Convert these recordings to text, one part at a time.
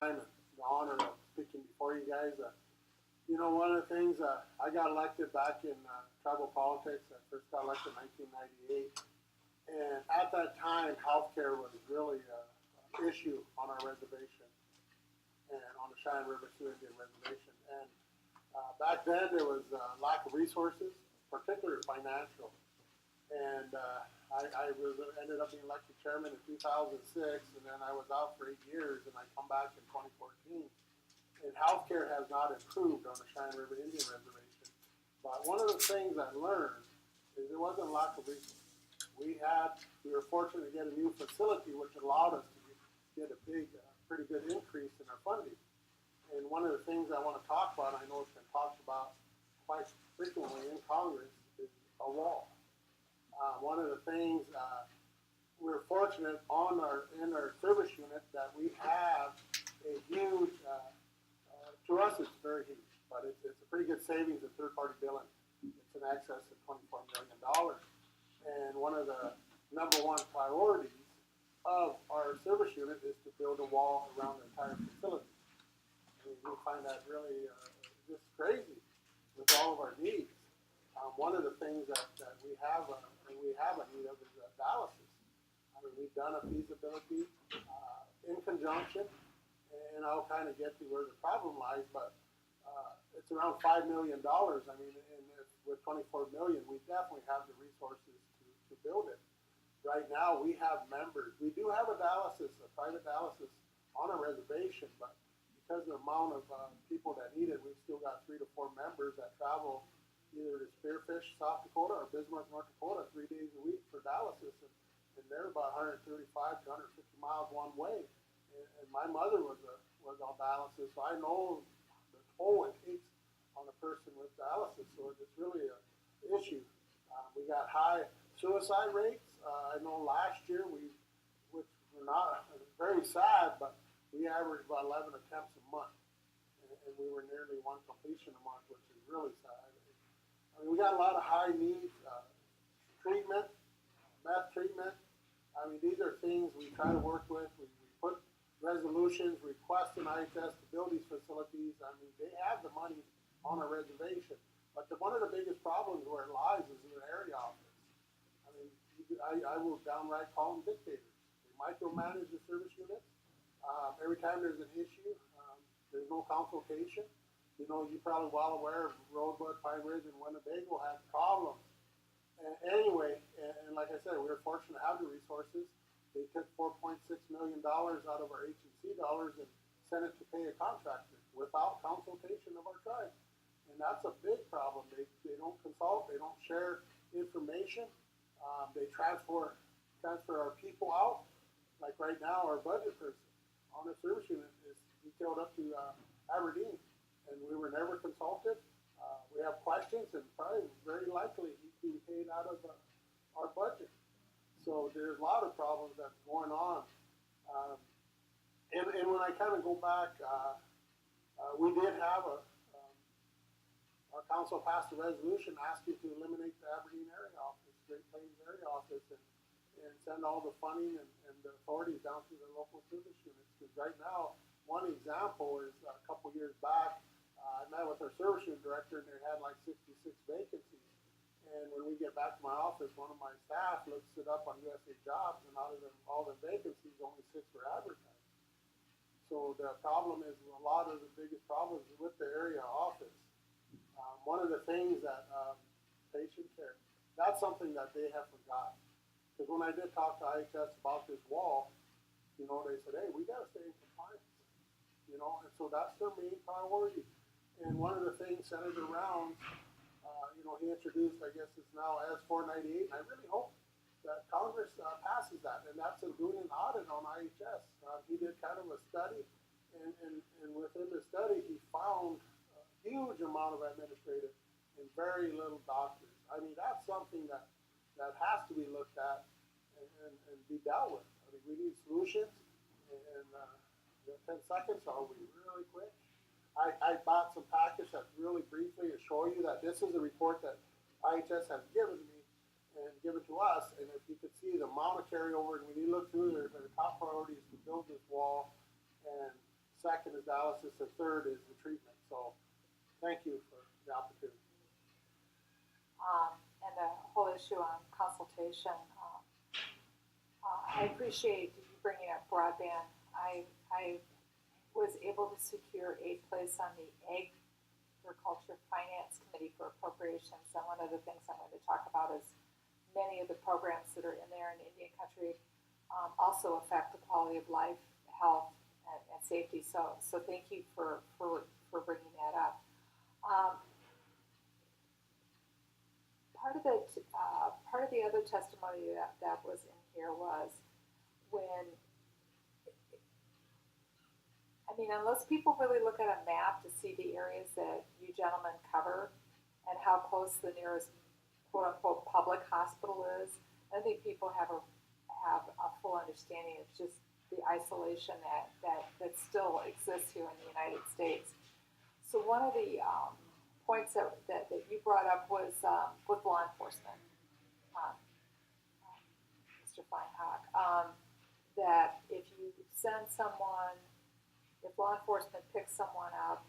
time and the honor of speaking before you guys. You know, one of the things I got elected back in tribal politics. I first got elected in 1998, and at that time, healthcare was really an issue on our reservation and on the Cheyenne River Sioux Indian Reservation. And back then, there was lack of resources, particularly financial. And ended up being elected chairman in 2006, and then I was out for 8 years, and I come back in 2014. And healthcare has not improved on the Cheyenne River Indian Reservation. But one of the things I learned is there wasn't lack of resources. We were fortunate to get a new facility, which allowed us to get a pretty good increase in our funding. And one of the things I want to talk about, I know it's been talked about quite frequently in Congress, is a wall. One of the things we're fortunate in our service unit that we have a huge, to us it's very huge, but it's a pretty good savings in third-party billing. It's in excess of $24 million. And one of the number one priorities of our service unit is to build a wall around the entire facility. I mean, we find that really just crazy with all of our needs. One of the things that we have a need of is dialysis. I mean, we've done a feasibility in conjunction, and I'll kind of get to where the problem lies, but it's around $5 million. I mean, and with $24 million, we definitely have the resources to build it. Right now, we have members. We do have a private dialysis on a reservation, but because of the amount of people that need it, we've still got 3 to 4 members that travel either to Spearfish, South Dakota, or Bismarck, North Dakota, 3 days a week for dialysis, and they're about 135 to 150 miles one way. And my mother was on dialysis, so I know the toll it takes on a person with dialysis. So it's really an issue. We got high suicide rates. I know last year which were not very sad, but we averaged about 11 attempts a month, and we were nearly 1 completion a month, which is really sad. I mean, we got a lot of high needs, treatment, meth treatment. I mean, these are things we try to work with. We put resolutions, requesting IHS to build these facilities. I mean, they have the money on a reservation. But one of the biggest problems where it lies is in the area office. I mean, I will downright call them dictators. They micromanage the service units. Every time there's an issue, there's no consultation. You know, you're probably well aware of Rosewood, Pine Ridge, and Winnebago had problems. And anyway, and like I said, we were fortunate to have the resources. They took $4.6 million out of our H&C dollars and sent it to pay a contractor without consultation of our tribe. And that's a big problem. They don't consult. They don't share information. They transfer our people out. Like right now, our budget person on the service unit is detailed up to Aberdeen. And we were never consulted. We have questions, and probably very likely he's being paid out of our budget. So there's a lot of problems that's going on. And when I kind of go back, we did have our council passed a resolution asking to eliminate the Aberdeen area office, Great Plains area office, and send all the funding and the authorities down to the local service units. Because right now, one example is a couple years back, I met with our service unit director, and they had like 66 vacancies. And when we get back to my office, one of my staff looks it up on USA Jobs, and out of all the vacancies, only 6 were advertised. So the problem is a lot of the biggest problems with the area office. One of the things that patient care, that's something that they have forgotten. Because when I did talk to IHS about this wall, you know, they said, hey, we got to stay in compliance. You know, and so that's their main priority. And one of the things Senator Rounds, you know, he introduced, I guess it's now S498, and I really hope that Congress passes that, and that's doing an audit on IHS. He did kind of a study, and within the study, he found a huge amount of administrative and very little doctors. I mean, that's something that has to be looked at and be dealt with. I mean, we need solutions, and 10 seconds, so I'll be really quick. I bought some packets that really briefly assure you that this is a report that IHS has given me and given to us. And if you could see the amount of carryover, and when you look through their top priority is to build this wall and second is dialysis, and third is the treatment. So thank you for the opportunity. And the whole issue on consultation. I appreciate you bringing up broadband. I was able to secure a place on the Agriculture Finance Committee for Appropriations, and one of the things I'm going to talk about is many of the programs that are in there in Indian country also affect the quality of life, health, and safety. So thank you for bringing that up. Part of the other testimony that was in here was when, I mean, unless people really look at a map to see the areas that you gentlemen cover and how close the nearest quote unquote public hospital is, I think people have a full understanding of just the isolation that still exists here in the United States. So one of the points that you brought up was with law enforcement, Mr. Feinhock, that if you send someone, if law enforcement picks someone up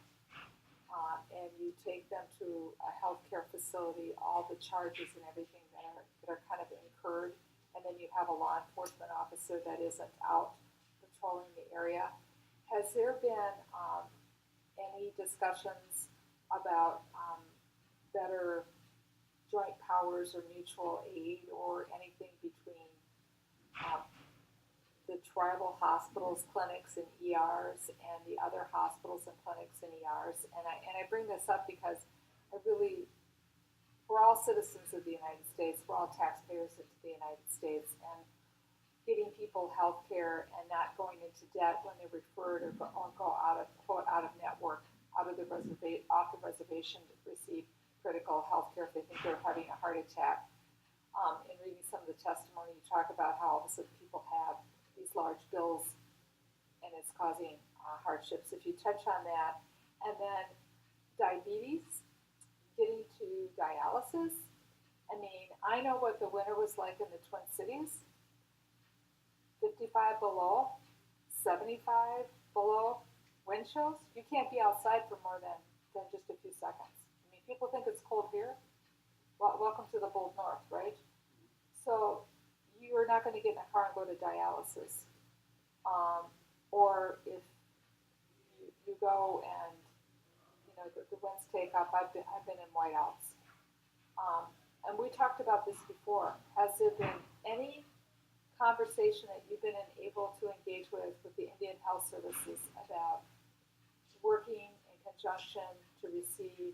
and you take them to a healthcare facility, all the charges and everything that are kind of incurred, and then you have a law enforcement officer that isn't out patrolling the area. Has there been any discussions about better joint powers or mutual aid or anything between the tribal hospitals, clinics, and ERs and the other hospitals and clinics and ERs? And I bring this up because we're all citizens of the United States. We're all taxpayers into the United States, and getting people health care and not going into debt when they're referred or go out of network, off the reservation to receive critical health care if they think they're having a heart attack. In reading some of the testimony, you talk about how all of a sudden people have these large bills and it's causing hardships. If you touch on that, and then diabetes, getting to dialysis. I mean, I know what the winter was like in the Twin Cities. 55 below, 75 below wind chills. You can't be outside for more than just a few seconds. I mean, people think it's cold here. Well, welcome to the bold north, right? So you're not going to get in a car and go to dialysis. Or if you go and the winds take up. I've been in whiteouts, and we talked about this before. Has there been any conversation that you've been able to engage with the Indian Health Services about working in conjunction to receive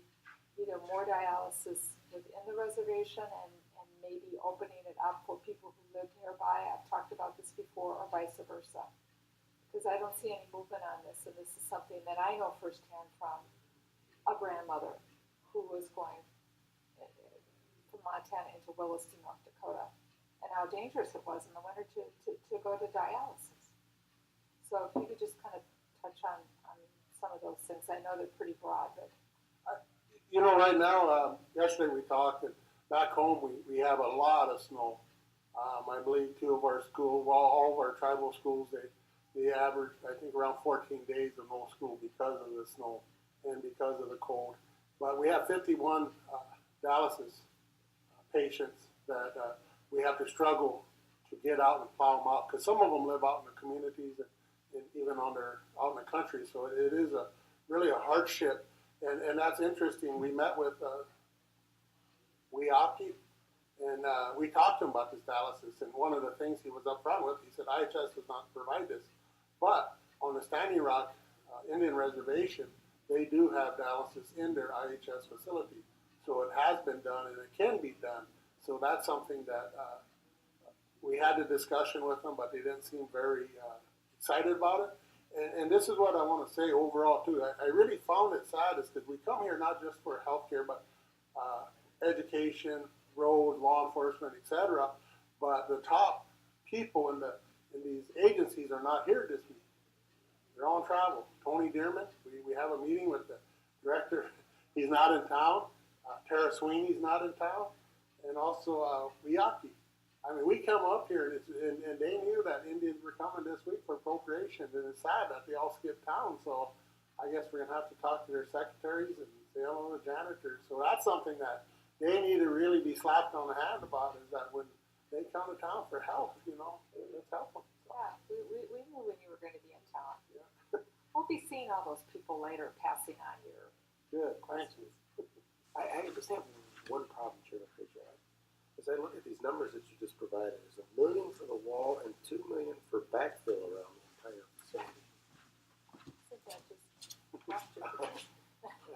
either more dialysis within the reservation and maybe opening it up for people who live nearby? I've talked about this before, or vice versa, because I don't see any movement on this, and this is something that I know firsthand from a grandmother who was going from Montana into Williston, North Dakota, and how dangerous it was in the winter to go to dialysis. So if you could just kind of touch on some of those things. I know they're pretty broad, but right now, yesterday we talked, and back home we have a lot of snow. I believe two of our schools, well, all of our tribal schools, they average, I think, around 14 days of no school because of the snow and because of the cold. But we have 51 dialysis patients that we have to struggle to get out and plow them out, because some of them live out in the communities and even out in the country. So it is really a hardship, and that's interesting. We met with Weaki, and we talked to him about this dialysis, and one of the things he was upfront with, he said IHS does not provide this, but on the Standing Rock Indian Reservation, they do have dialysis in their IHS facility. So it has been done and it can be done. So that's something that we had a discussion with them, but they didn't seem very excited about it. And this is what I want to say overall too. I really found it sad is because we come here not just for healthcare, but education, road, law enforcement, etc. But the top people in these agencies are not here this week. They're on travel. Tony Dearman, we have a meeting with the director. He's not in town. Tara Sweeney's not in town. And also Weaki. I mean, we come up here and they knew that Indians were coming this week for appropriation. nation, and it's sad that they all skip town, so I guess we're gonna have to talk to their secretaries and say hello to janitors. So that's something that they need to really be slapped on the hand about, is that when they come to town for help, you know, let's help them. So, Yeah, we knew when you were gonna be in town. yeah. We'll be seeing all those people later passing on your Good, thank you. I just have one problem, Chairman Frazier. As I look at these numbers that you just provided, there's $1 million for the wall and $2 million for backfill around the entire facility. Since I just watched it.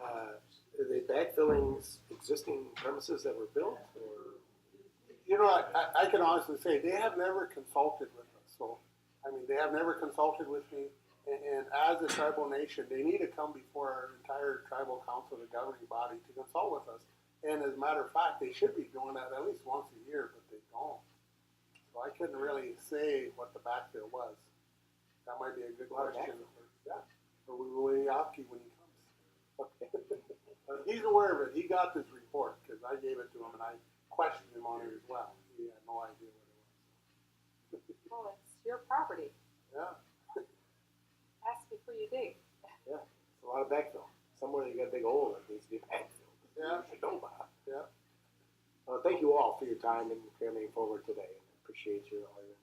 Are they backfilling existing premises that were built, or? You know, I can honestly say, they have never consulted with us, so, I mean, they have never consulted with me, and as a tribal nation, they need to come before our entire tribal council, the governing body, to consult with us. And as a matter of fact, they should be doing that at least once a year, but they don't. So I couldn't really say what the backfill was. That might be a good question. Or we will Yaki when he comes. Okay. He's aware of it. He got this report because I gave it to him and I questioned him on it as well. He had no idea what it was. Well, it's your property. Yeah. Ask before you dig. Yeah, it's a lot of backfill. Somewhere you got a big hole that needs to be backfilled. Yeah. You should know about. Yeah. Thank you all for your time and coming forward today. I appreciate all your